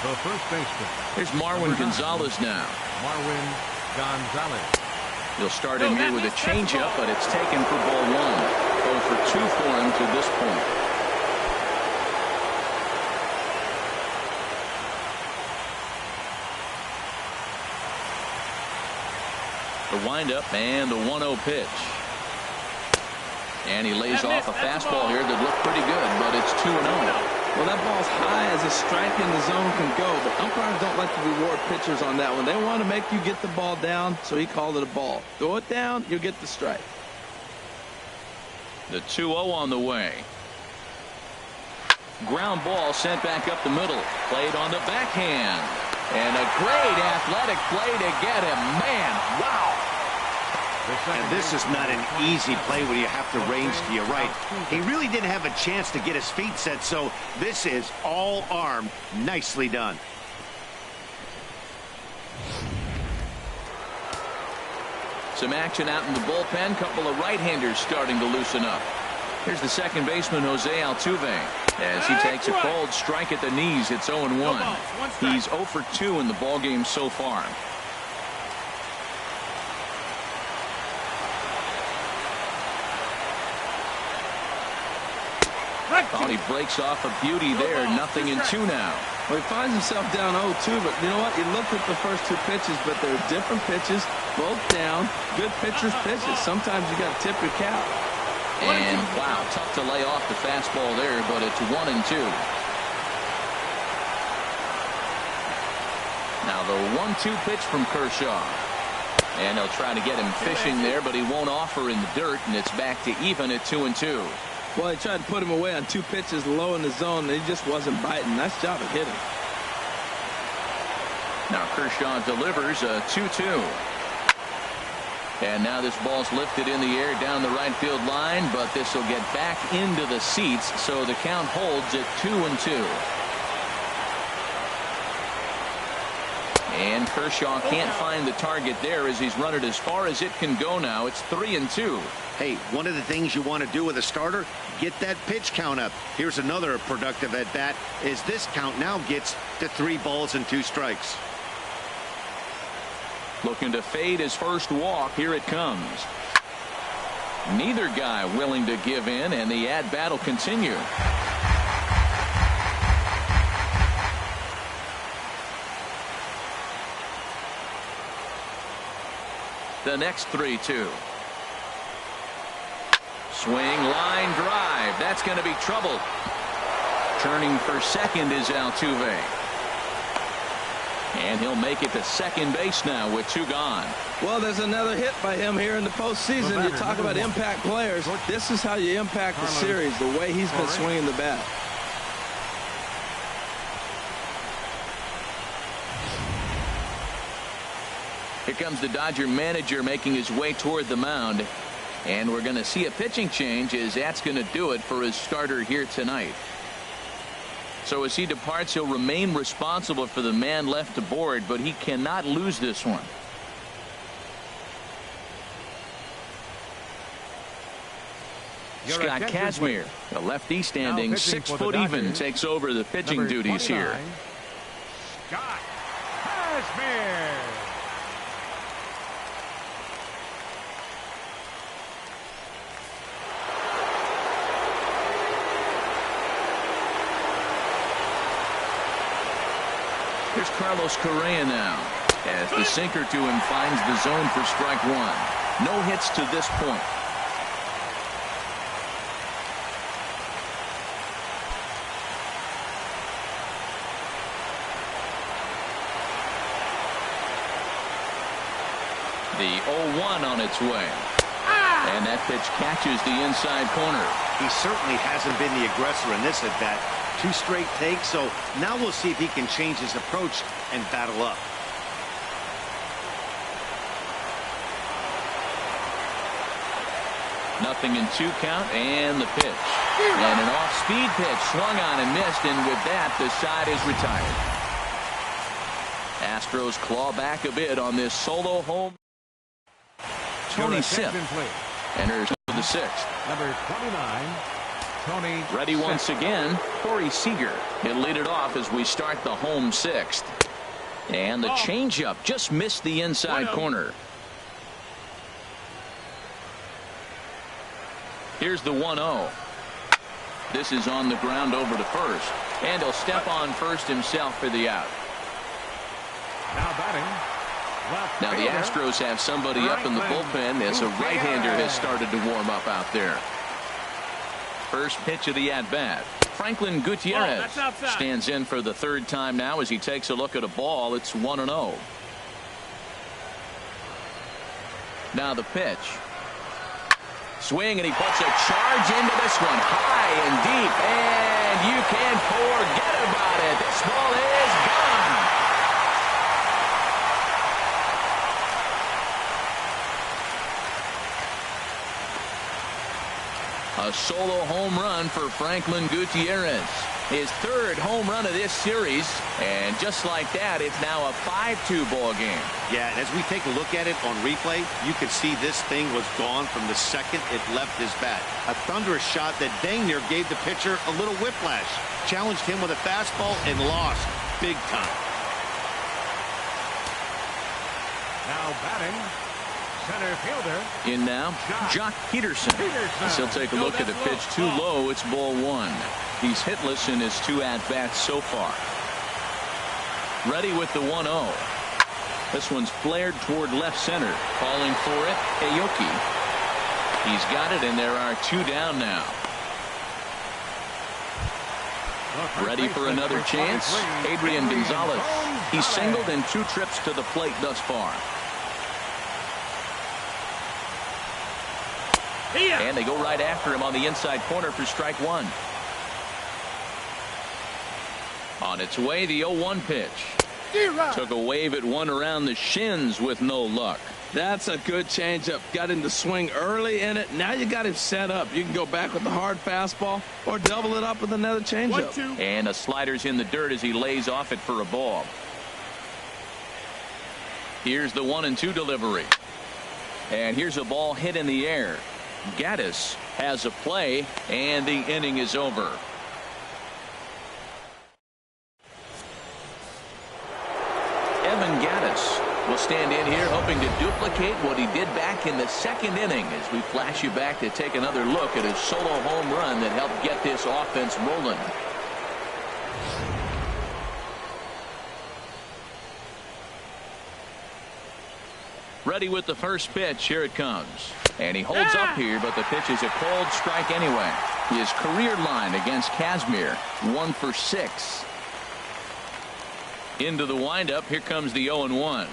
The first baseman. Here's Marwin Gonzalez now. Marwin Gonzalez. He'll start in here with a changeup, but it's taken for ball one. 0 for 2 for him to this point. The windup and the 1-0 pitch. And he lays off a fastball here that looked pretty good, but it's 2-0. Well, that ball's high as a strike in the zone can go, but umpires don't like to reward pitchers on that one. They want to make you get the ball down, so he called it a ball. Throw it down, you'll get the strike. The 2-0 on the way. Ground ball sent back up the middle. Played on the backhand. And a great athletic play to get him. Man, wow. And this is not an easy play when you have to range to your right. He really didn't have a chance to get his feet set, so this is all arm. Nicely done. Some action out in the bullpen. Couple of right-handers starting to loosen up. Here's the second baseman, Jose Altuve. As he takes a cold strike at the knees, it's 0-1. He's 0 for 2 in the ballgame so far. Thought he breaks off a beauty there. 0-2 now. Well, he finds himself down 0-2, but you know what? You looked at the first two pitches, but they're different pitches, both down. Good pitchers' pitches. Sometimes you got to tip your cap. And wow, tough to lay off the fastball there, but it's 1-2. Now the 1-2 pitch from Kershaw. And they'll try to get him fishing there, but he won't offer in the dirt, and it's back to even at 2-2. Well, they tried to put him away on two pitches low in the zone, and he just wasn't biting. Nice job of hitting. Now Kershaw delivers a 2-2. And now this ball's lifted in the air down the right field line, but this will get back into the seats, so the count holds at 2-2. And Kershaw can't find the target there as he's run it as far as it can go now. It's 3-2. Hey, one of the things you want to do with a starter, get that pitch count up. Here's another productive at bat, is this count now gets to 3 balls and 2 strikes. Looking to fade his first walk. Here it comes. Neither guy willing to give in, and the at-bat will continue. The next 3-2. Swing, line drive. That's going to be trouble. Turning for second is Altuve. And he'll make it to second base now with 2 gone. Well, there's another hit by him here in the postseason. You talk about impact players. This is how you impact the series, the way he's been swinging the bat. Here comes the Dodger manager making his way toward the mound. And we're going to see a pitching change, as that's going to do it for his starter here tonight. So as he departs, he'll remain responsible for the man left to board, but he cannot lose this one. Scott Kazmir, the lefty standing 6 foot even, takes over the pitching duties here. Scott Kazmir. Here's Carlos Correa now. as the sinker to him finds the zone for strike one. No hits to this point. The 0-1 on its way. And that pitch catches the inside corner. He certainly hasn't been the aggressor in this at bat. 2 straight takes, so now we'll see if he can change his approach and battle up. Nothing in 2 count, and the pitch. And an off-speed pitch swung on and missed, and with that, the side is retired. Astros claw back a bit on this solo home. Tony Sipp enters the 6th. Number 29, Tony. Ready once again, Corey Seager. He'll lead it off as we start the home 6th. And the changeup just missed the inside corner. Here's the 1-0. This is on the ground over to first. And he'll step on first himself for the out. Now batting. Now the Astros have somebody up in the bullpen as a right-hander has started to warm up out there. First pitch of the at-bat. Franklin Gutierrez stands in for the 3rd time now as he takes a look at a ball. It's 1-0. Now the pitch. Swing, and he puts a charge into this one. High and deep, and you can forget about it. This ball is gone. A solo home run for Franklin Gutierrez. His 3rd home run of this series. And just like that, it's now a 5-2 ball game. Yeah, and as we take a look at it on replay, you can see this thing was gone from the second it left his bat. A thunderous shot that dang near gave the pitcher a little whiplash. Challenged him with a fastball and lost big time. Now batting. Center fielder. In now, Jock Peterson. He'll take a look at a pitch too low. It's ball 1. He's hitless in his 2 at-bats so far. Ready with the 1-0. This one's flared toward left center. Calling for it, Aoki. He's got it, and there are 2 down now. Ready for another chance? Adrian Gonzalez. He's singled in 2 trips to the plate thus far. And they go right after him on the inside corner for strike 1. On its way, the 0-1 pitch. Took a wave at one around the shins with no luck. That's a good changeup. Got him to swing early in it. Now you got him set up. You can go back with the hard fastball or double it up with another changeup. And a slider's in the dirt as he lays off it for a ball. Here's the 1-2 delivery. And here's a ball hit in the air. Gaddis has a play, and the inning is over. Evan Gaddis will stand in here hoping to duplicate what he did back in the 2nd inning as we flash you back to take another look at his solo home run that helped get this offense rolling. Ready with the first pitch. Here it comes. And he holds up here, but the pitch is a cold strike anyway. His career line against Kazmir, 1 for 6. Into the windup. Here comes the 0-1.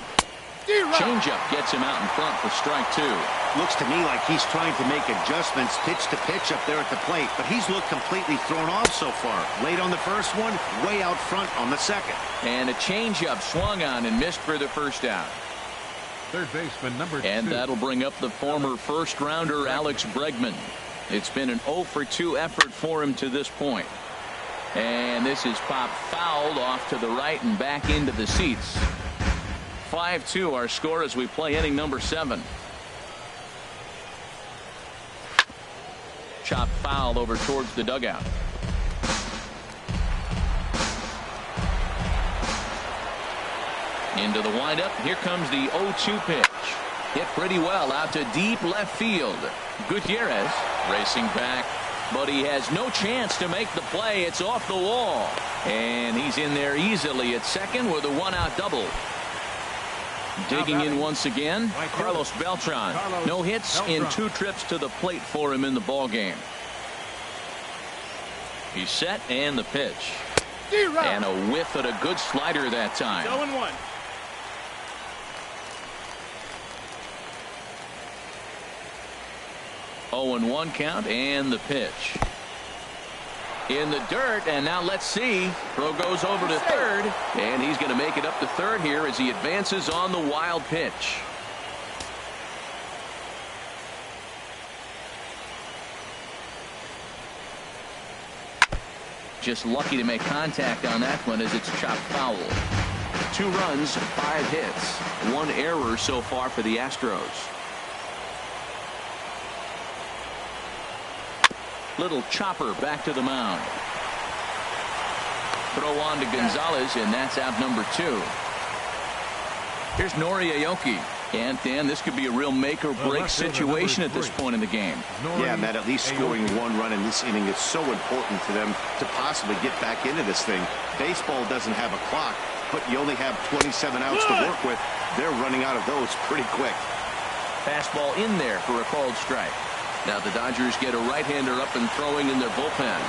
Changeup gets him out in front for strike 2. Looks to me like he's trying to make adjustments pitch to pitch up there at the plate, but he's looked completely thrown off so far. Late on the first one, way out front on the 2nd. And a changeup swung on and missed for the first out. Third baseman number 2. And that'll bring up the former first-rounder Alex Bregman. It's been an 0 for 2 effort for him to this point. And this is popped fouled off to the right and back into the seats. 5-2 our score as we play inning number 7. Chop foul over towards the dugout. Into the windup. Here comes the 0-2 pitch. Hit pretty well out to deep left field. Gutierrez racing back, but he has no chance to make the play. It's off the wall, and he's in there easily at second with a 1-out double. Digging in once again, Carlos Beltran. No hits in 2 trips to the plate for him in the ball game. He's set, and the pitch. And a whiff at a good slider that time. 0-1. Oh, 0-1 count, and the pitch. In the dirt, and now let's see. Throw goes over to third, and he's going to make it up to third here as he advances on the wild pitch. Just lucky to make contact on that one as it's chopped foul. 2 runs, 5 hits, 1 error so far for the Astros. Little chopper back to the mound. Throw on to Gonzalez, and that's out number 2. Here's Nori Aoki. And Dan, this could be a real make-or-break situation at this point in the game. Yeah, Matt, at least scoring 1 run in this inning is so important to them to possibly get back into this thing. Baseball doesn't have a clock, but you only have 27 outs to work with. They're running out of those pretty quick. Fastball in there for a called strike. Now the Dodgers get a right-hander up and throwing in their bullpen.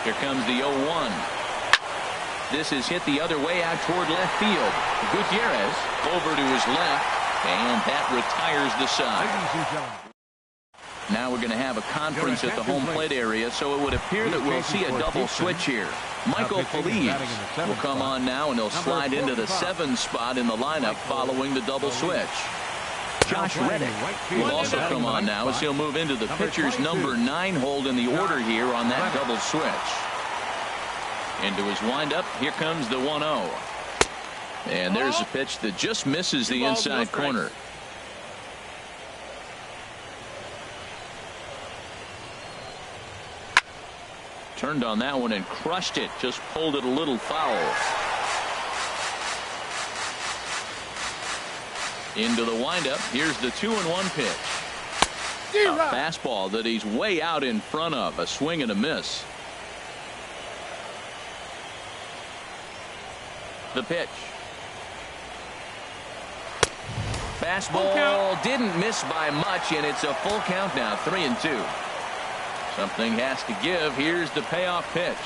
Here comes the 0-1. This is hit the other way out toward left field. Gutierrez over to his left, and that retires the side. Now we're going to have a conference at the home plate area, so it would appear that we'll see a double switch here. Michael Feliz will come on now, and he'll slide into the 7 spot in the lineup following the double switch. Josh Reddick will also come on now as he'll move into the pitcher's number 9 hold in the order here on that double switch. Into his windup, here comes the 1-0. And there's a pitch that just misses the inside corner. Turned on that one and crushed it, just pulled it a little foul. Into the windup. Here's the 2-1 pitch. A fastball that he's way out in front of. A swing and a miss. The pitch. Fastball didn't miss by much, and it's a full count now. 3-2. Something has to give. Here's the payoff pitch.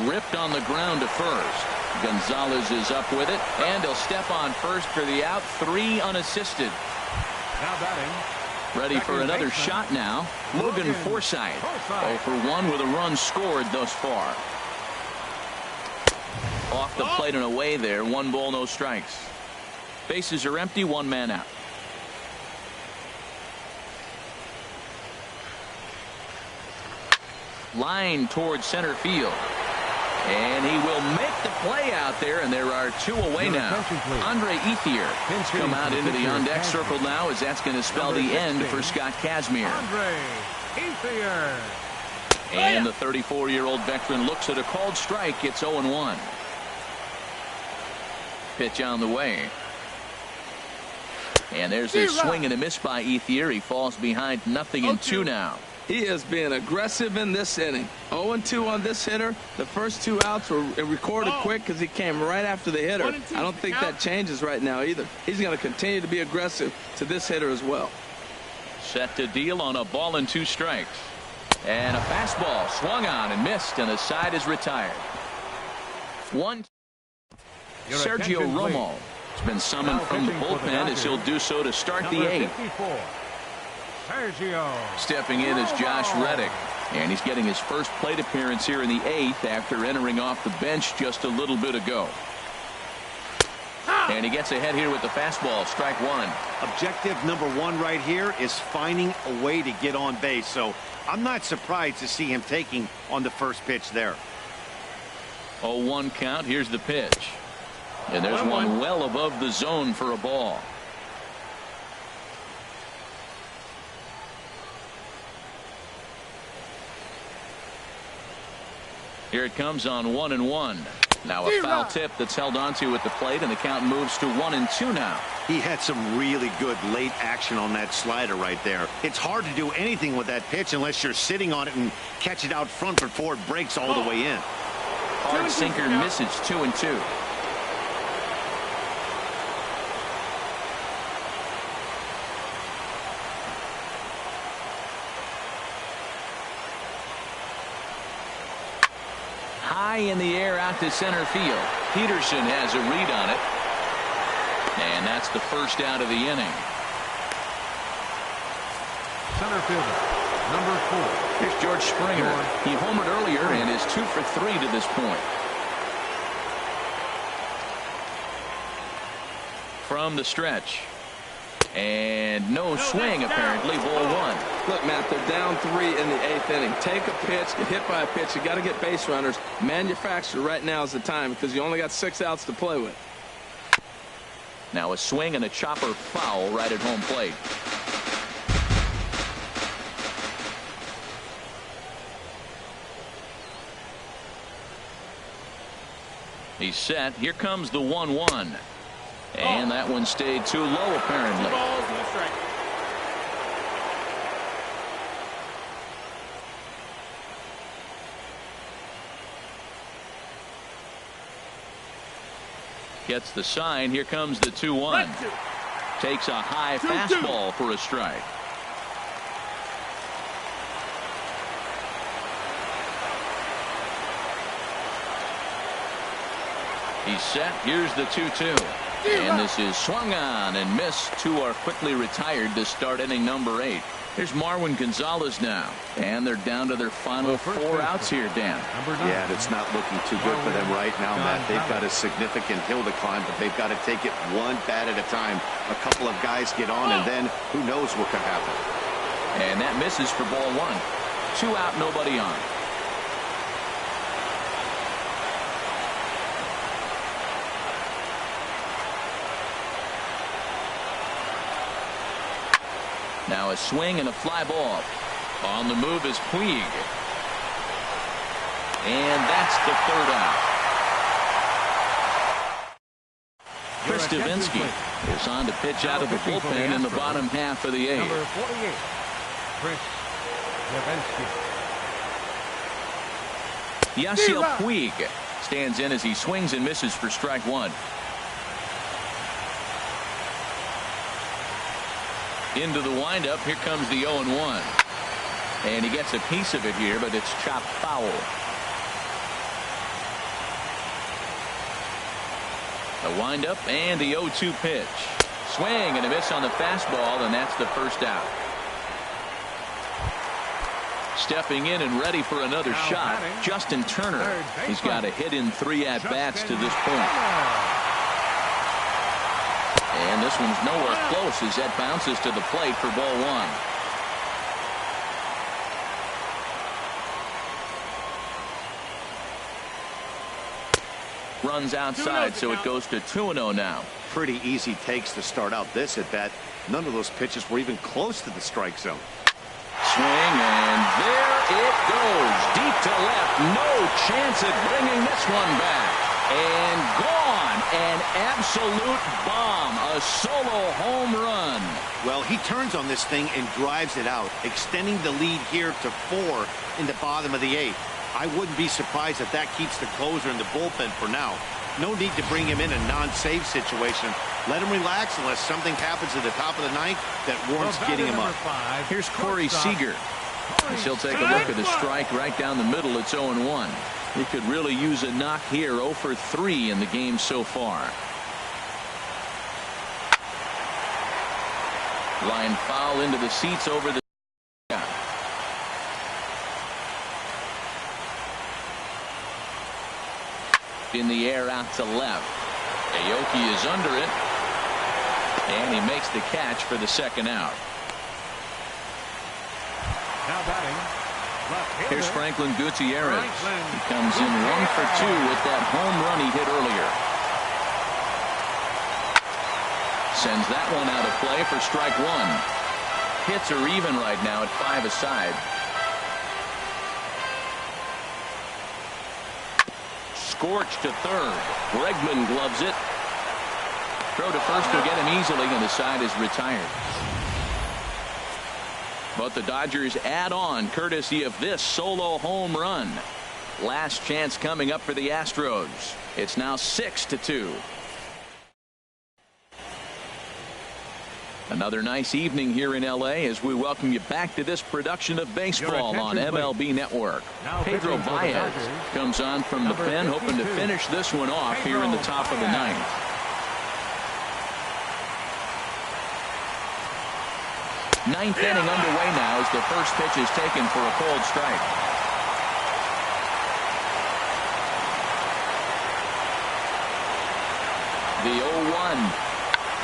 Ripped on the ground to first. Gonzalez is up with it, and he'll step on first for the out. 3 unassisted. Now batting. Ready for another shot now. Logan Forsythe. 0 for 1 with a run scored thus far. Off the plate and away there. 1 ball, no strikes. Bases are empty. 1 man out. Line towards center field. And he will make the play out there, and there are 2 away now. Andre Ethier has come out into the on-deck circle now, as that's going to spell the end for Scott Kazmir. Andre Ethier. And the 34-year-old veteran looks at a called strike. It's 0-1. Pitch on the way. And there's a swing and a miss by Ethier. He falls behind 0-2 now. He has been aggressive in this inning. 0-2 on this hitter. The first 2 outs were recorded quick because he came right after the hitter. I don't think that changes right now either. He's going to continue to be aggressive to this hitter as well. Set to deal on a ball and 2 strikes. And a fastball swung on and missed, and the side is retired. 1. Sergio Romo has been summoned from the bullpen as he'll do so to start the 8th. Stepping in is Josh Reddick, and he's getting his first plate appearance here in the 8th after entering off the bench just a little bit ago. And he gets ahead here with the fastball. Strike 1. Objective number 1 right here is finding a way to get on base, so I'm not surprised to see him taking on the first pitch there. 0-1 count. Here's the pitch, and there's one well above the zone for a ball. Here it comes on 1-1. Now a foul tip that's held onto at the plate, and the count moves to 1-2 now. He had some really good late action on that slider right there. It's hard to do anything with that pitch unless you're sitting on it and catch it out front before it breaks all the way in. Hard sinker misses. 2-2. out to center field. Peterson has a read on it. And that's the first out of the inning. Center fielder, number 4. Here's George Springer. He homered earlier and is 2 for 3 to this point. From the stretch. And no swing, apparently. Ball 1. Look, Matt, they're down 3 in the 8th inning. Take a pitch, get hit by a pitch. You got to get base runners. Manufacture right now is the time because you only got 6 outs to play with. Now a swing and a chopper foul right at home plate. He's set. Here comes the 1-1. And that one stayed too low, apparently. 2 balls, no strike. Gets the sign. Here comes the 2-1. Takes a high fastball for a strike. He's set. Here's the 2-2. And this is swung on and missed. 2 are quickly retired to start inning number 8. Here's Marwin Gonzalez now. And they're down to their final 4 outs here, Dan. Yeah, it's not looking too good for them right now, Matt. They've got a significant hill to climb, but they've got to take it one bat at a time. A couple of guys get on, and then who knows what could happen. And that misses for ball 1. 2 out, nobody on. Now a swing and a fly ball. On the move is Puig. And that's the 3rd out. Chris Davinsky is on to pitch out of the bullpen in the bottom half of the 8th. Number 48, Chris Davinsky. Yasiel Puig stands in as he swings and misses for strike 1. Into the windup. Here comes the 0-1. And he gets a piece of it here, but it's chopped foul. The windup and the 0-2 pitch. Swing and a miss on the fastball, and that's the first out. Stepping in and ready for another shot, Justin Turner. He's got a hit in 3 at-bats to this point. And this one's nowhere close as that bounces to the plate for ball 1. Runs outside, so it goes to 2-0 now. Pretty easy takes to start out this at bat. None of those pitches were even close to the strike zone. Swing, and there it goes. Deep to left. No chance at bringing this one back. And gone. An absolute bomb. A solo home run. Well, he turns on this thing and drives it out, extending the lead here to 4 in the bottom of the 8th. I wouldn't be surprised if that keeps the closer in the bullpen for now. No need to bring him in a non-save situation. Let him relax unless something happens at the top of the 9th that warrants getting him up. Here's Corey Seager. He'll take a look at the strike right down the middle. It's 0-1. He could really use a knock here. 0 for 3 in the game so far. Line foul into the seats over the. In the air out to left. Aoki is under it. And he makes the catch for the 2nd out. Now batting. Here's Franklin Gutierrez. He comes in 1 for 2 with that home run he hit earlier. Sends that one out of play for strike 1. Hits are even right now at 5 aside. Scorched to 3rd. Bregman gloves it. Throw to first will get him easily, and the side is retired. But the Dodgers add on courtesy of this solo home run. Last chance coming up for the Astros. It's now 6-2. Another nice evening here in L.A. as we welcome you back to this production of baseball on MLB Network. Pedro Baez comes on from the pen, hoping to finish this one off here in the top of the ninth. Ninth inning underway now as the first pitch is taken for a cold strike. The 0-1.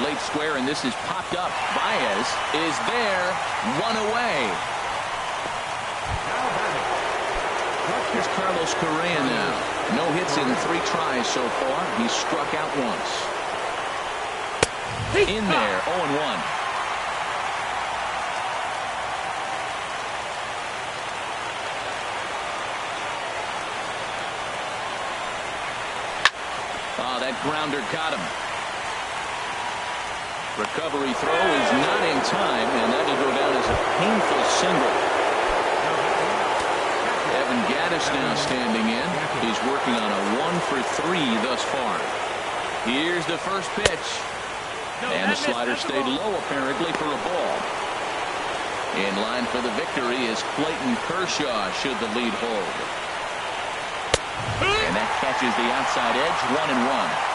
Late square, and this is popped up. Baez is there. One away. Here's Carlos Correa now. No hits in 3 tries so far. He's struck out once. In there, 0-1. Oh, that grounder got him. Recovery throw is not in time, and that'll go down as a painful single. Evan Gattis now standing in. He's working on a 1-for-3 thus far. Here's the first pitch. And the slider stayed low apparently for a ball. In line for the victory is Clayton Kershaw should the lead hold. And that catches the outside edge, 1-1.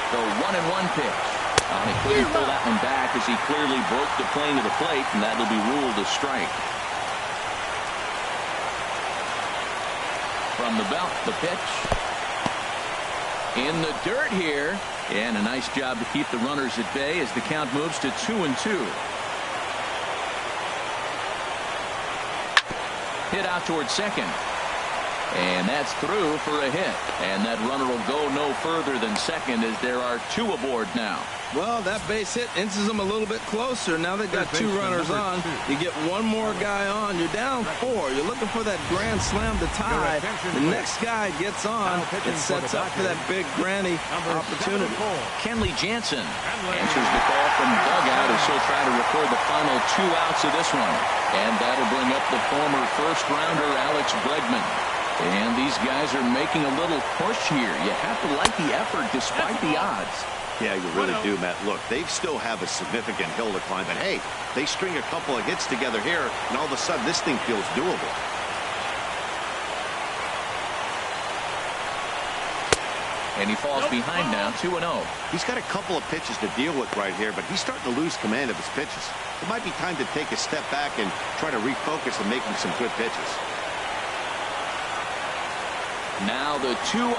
The 1-1 pitch. He couldn't pull that one back as he clearly broke the plane to the plate, and that'll be ruled a strike. From the belt, the pitch. In the dirt here. And a nice job to keep the runners at bay as the count moves to 2-2. Hit out towards second. And that's through for a hit. And that runner will go no further than second as there are 2 aboard now. Well, that base hit inches them a little bit closer. Now they've got 2 runners on. You get one more guy on. You're down 4. You're looking for that grand slam to tie. The next guy gets on. It sets up for that big granny opportunity. Kenley Jansen answers the call from dugout as he'll try to record the final 2 outs of this one. And that'll bring up the former first-rounder Alex Bregman. And these guys are making a little push here. You have to like the effort despite the odds. Yeah, you really do, Matt. Look, they still have a significant hill to climb, but hey, they string a couple of hits together here, and all of a sudden this thing feels doable. And he falls behind now, 2-0. He's got a couple of pitches to deal with right here, but he's starting to lose command of his pitches. It might be time to take a step back and try to refocus and making some good pitches. Now the 2-0.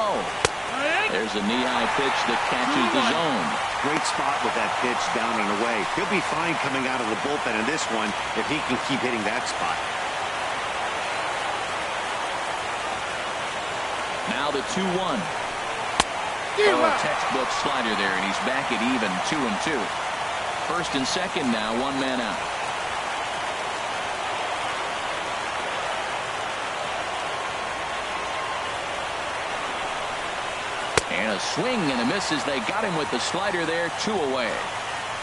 There's a knee-high pitch that catches the zone. Great spot with that pitch down and away. He'll be fine coming out of the bullpen in this one if he can keep hitting that spot. Now the 2-1. Oh, textbook slider there, and he's back at even, 2-2. First and second now, 1 man out. And a swing and a miss as they got him with the slider there, 2 away.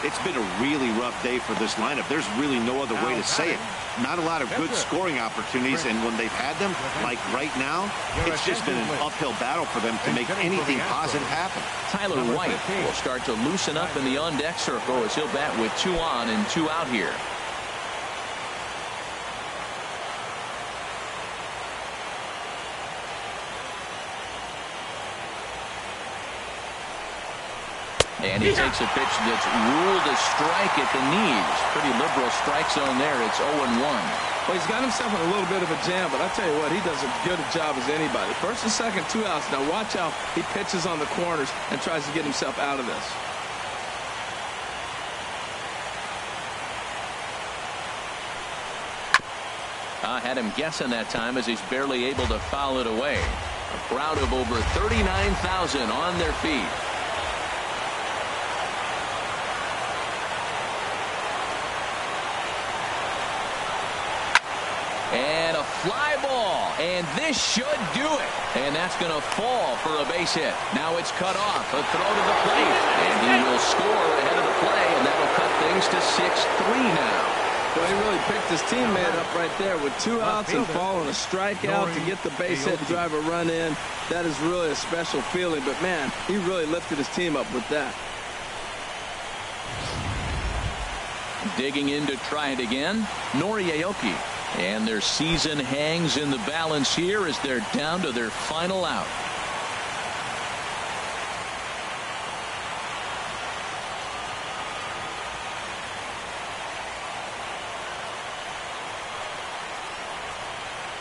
It's been a really rough day for this lineup. There's really no other way to say it. Not a lot of good scoring opportunities, and when they've had them, like right now, it's just been an uphill battle for them to make anything positive happen. Tyler White will start to loosen up in the on-deck circle as he'll bat with 2 on and 2 out here. And he takes a pitch that's ruled a strike at the knees. Pretty liberal strike zone there. It's 0-1. Well, he's got himself in a little bit of a jam, but I tell you what, he does as good a job as anybody. First and second, 2 outs. Now watch how he pitches on the corners and tries to get himself out of this. I had him guessing that time as he's barely able to foul it away. A crowd of over 39,000 on their feet. And a fly ball, and this should do it. And that's going to fall for a base hit. Now it's cut off, a throw to the plate, and he will score ahead of the play, and that'll cut things to 6-3 now. Well, he really picked his teammate up right there with 2 outs and following a strikeout to get the base hit and drive a run in. That is really a special feeling. But, man, he really lifted his team up with that. Digging in to try it again, Nori Aoki. And their season hangs in the balance here as they're down to their final out.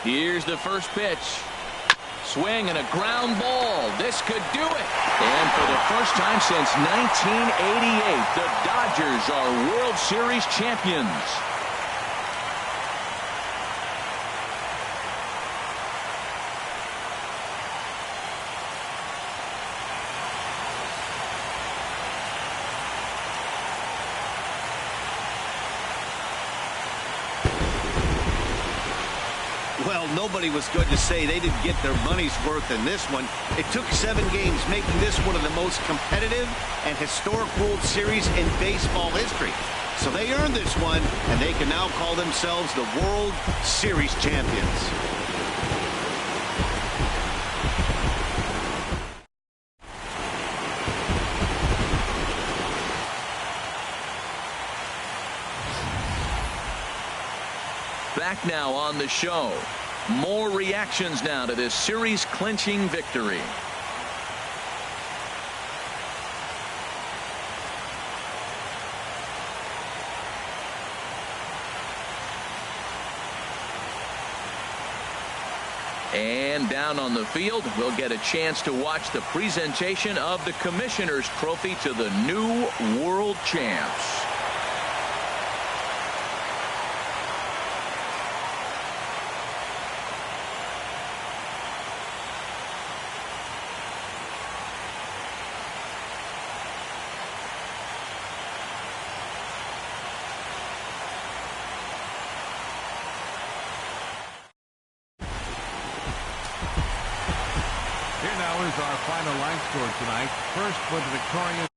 Here's the first pitch. Swing and a ground ball. This could do it. And for the first time since 1988, the Dodgers are World Series champions. Well, nobody was good to say they didn't get their money's worth in this one. It took 7 games, making this one of the most competitive and historic World Series in baseball history. So they earned this one, and they can now call themselves the World Series champions. Back now on the show. More reactions now to this series-clinching victory. And down on the field, we'll get a chance to watch the presentation of the Commissioner's Trophy to the new world champs. Here now is our final line score tonight. First for the victorious